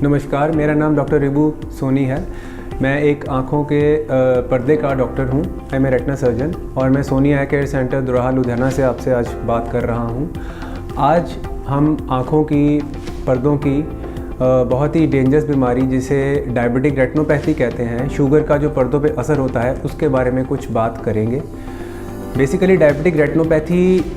नमस्कार, मेरा नाम डॉक्टर रिबू सोनी है। मैं एक आँखों के पर्दे का डॉक्टर हूँ। I am a retina surgeon और मैं Soni eye care centre Doraha Ludhiana से आपसे आज बात कर रहा हूँ। आज हम आँखों की पर्दों की बहुत ही डेंजरस बीमारी जिसे डायबिटिक रेटिनोपैथी कहते हैं, शुगर का जो पर्दों पे असर होता है उसके बारे में कुछ बात करेंगे। बेसिकली डायबिटिक रेटिनोपैथी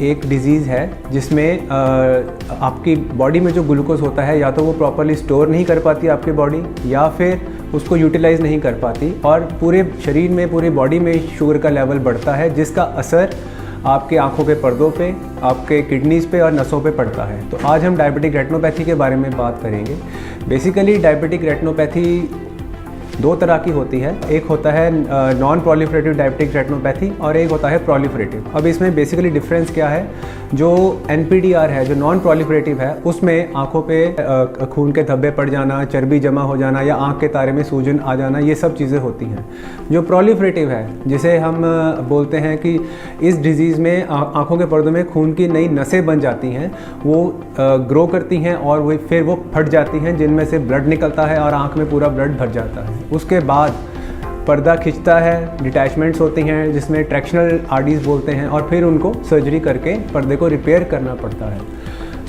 एक डिज़ीज़ है जिसमें आपकी बॉडी में जो ग्लूकोज होता है या तो वो प्रॉपरली स्टोर नहीं कर पाती आपकी बॉडी या फिर उसको यूटिलाइज़ नहीं कर पाती और पूरे शरीर में, पूरी बॉडी में शुगर का लेवल बढ़ता है, जिसका असर आपके आंखों के पर्दों पे, आपके किडनीज़ पे और नसों पे पड़ता है। तो आज हम डायबिटिक रेटिनोपैथी के बारे में बात करेंगे। बेसिकली डायबिटिक रेटिनोपैथी दो तरह की होती है, एक होता है नॉन प्रोलिफरेटिव डायबिटिक रेटिनोपैथी और एक होता है प्रोलिफरेटिव। अब इसमें बेसिकली डिफरेंस क्या है? जो NPDR है, जो नॉन प्रोलिफरेटिव है, उसमें आंखों पे खून के धब्बे पड़ जाना, चर्बी जमा हो जाना या आंख के तारे में सूजन आ जाना, ये सब चीज़ें होती हैं। जो प्रोलिफरेटिव है, जिसे हम बोलते हैं कि इस डिज़ीज़ में आंखों के पर्दों में खून की नई नसें बन जाती हैं, वो ग्रो करती हैं और वो फिर वो फट जाती हैं, जिनमें से ब्लड निकलता है और आँख में पूरा ब्लड भर जाता है। उसके बाद पर्दा खिंचता है, डिटैचमेंट्स होती हैं जिसमें ट्रैक्शनल आरडीज बोलते हैं और फिर उनको सर्जरी करके पर्दे को रिपेयर करना पड़ता है।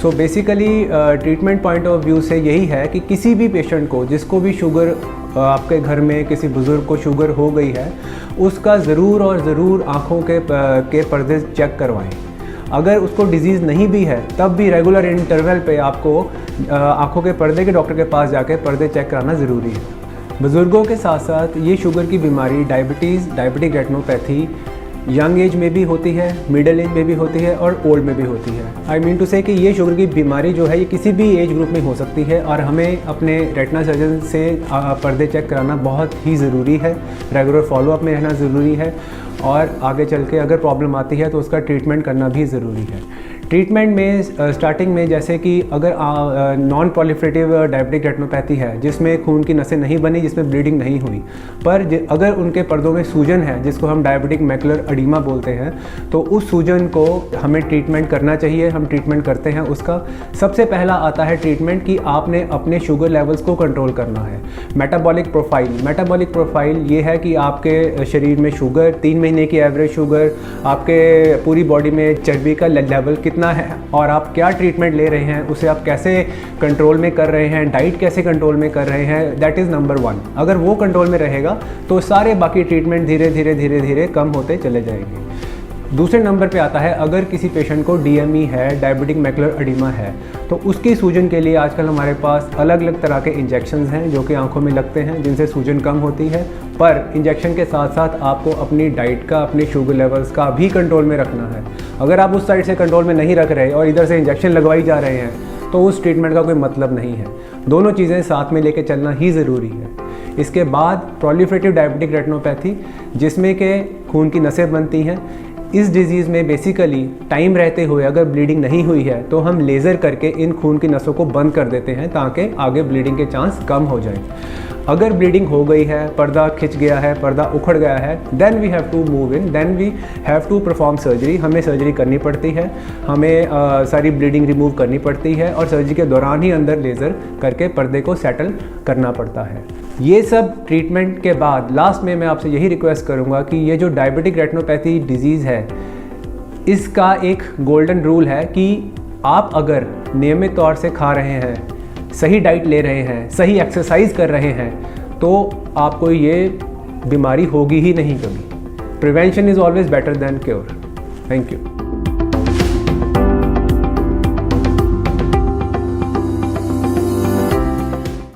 So basically treatment point of view से यही है कि किसी भी पेशेंट को, जिसको भी शुगर, आपके घर में किसी बुज़ुर्ग को शुगर हो गई है, उसका ज़रूर और ज़रूर आँखों के पर्दे चेक करवाएं। अगर उसको डिज़ीज़ नहीं भी है तब भी रेगुलर इंटरवल पे आपको आँखों के पर्दे के डॉक्टर के पास जाके पर्दे चेक कराना ज़रूरी है। बुज़ुर्गों के साथ साथ ये शुगर की बीमारी डायबिटिक रेटिनोपैथी यंग एज में भी होती है, मिडिल एज में भी होती है और ओल्ड में भी होती है। आई मीन टू से कि ये शुगर की बीमारी जो है ये किसी भी एज ग्रुप में हो सकती है और हमें अपने रेटिना सर्जन से पर्दे चेक कराना बहुत ही ज़रूरी है। रेगुलर फॉलोअप में रहना ज़रूरी है और आगे चल के अगर प्रॉब्लम आती है तो उसका ट्रीटमेंट करना भी ज़रूरी है। ट्रीटमेंट में स्टार्टिंग में जैसे कि अगर नॉन प्रोलिफरेटिव डायबिटिक रेटिनोपैथी है जिसमें खून की नसें नहीं बनी, जिसमें ब्लीडिंग नहीं हुई, पर अगर उनके पर्दों में सूजन है जिसको हम डायबिटिक मैकुलर एडिमा बोलते हैं, तो उस सूजन को हमें ट्रीटमेंट करना चाहिए। हम ट्रीटमेंट करते हैं उसका। सबसे पहला आता है ट्रीटमेंट कि आपने अपने शुगर लेवल्स को कंट्रोल करना है। मेटाबॉलिक प्रोफाइल ये है कि आपके शरीर में शुगर, 3 महीने की एवरेज शुगर, आपके पूरी बॉडी में चर्बी का लेवल कितना है और आप क्या ट्रीटमेंट ले रहे हैं, उसे आप कैसे कंट्रोल में कर रहे हैं, डाइट कैसे कंट्रोल में कर रहे हैं, दैट इज़ नंबर 1। अगर वो कंट्रोल में रहेगा तो सारे बाकी ट्रीटमेंट धीरे धीरे कम होते चले जाएंगे। दूसरे नंबर पे आता है अगर किसी पेशेंट को DME है, डायबिटिक मैकुलर एडिमा है, तो उसकी सूजन के लिए आजकल हमारे पास अलग अलग तरह के इंजेक्शंस हैं जो कि आंखों में लगते हैं, जिनसे सूजन कम होती है। पर इंजेक्शन के साथ साथ आपको अपनी डाइट का, अपने शुगर लेवल्स का भी कंट्रोल में रखना है। अगर आप उस साइड से कंट्रोल में नहीं रख रहे और इधर से इंजेक्शन लगवाई जा रहे हैं तो उस ट्रीटमेंट का कोई मतलब नहीं है। दोनों चीज़ें साथ में लेके चलना ही ज़रूरी है। इसके बाद प्रोलिफरेटिव डायबिटिक रेटिनोपैथी, जिसमें के खून की नसें बनती हैं। इस डिज़ीज़ में बेसिकली टाइम रहते हुए अगर ब्लीडिंग नहीं हुई है तो हम लेज़र करके इन खून की नसों को बंद कर देते हैं ताकि आगे ब्लीडिंग के चांस कम हो जाए। अगर ब्लीडिंग हो गई है, पर्दा खिंच गया है, पर्दा उखड़ गया है, then we have to move in, then we have to perform surgery. हमें सर्जरी करनी पड़ती है, हमें सारी ब्लीडिंग रिमूव करनी पड़ती है और सर्जरी के दौरान ही अंदर लेज़र करके पर्दे को सेटल करना पड़ता है। ये सब ट्रीटमेंट के बाद लास्ट में मैं आपसे यही रिक्वेस्ट करूँगा कि ये जो डायबिटिक रेटिनोपैथी डिज़ीज़ है, इसका एक गोल्डन रूल है कि आप अगर नियमित तौर से खा रहे हैं, सही डाइट ले रहे हैं, सही एक्सरसाइज कर रहे हैं, तो आपको ये बीमारी होगी ही नहीं कभी। Prevention is always better than cure. Thank you.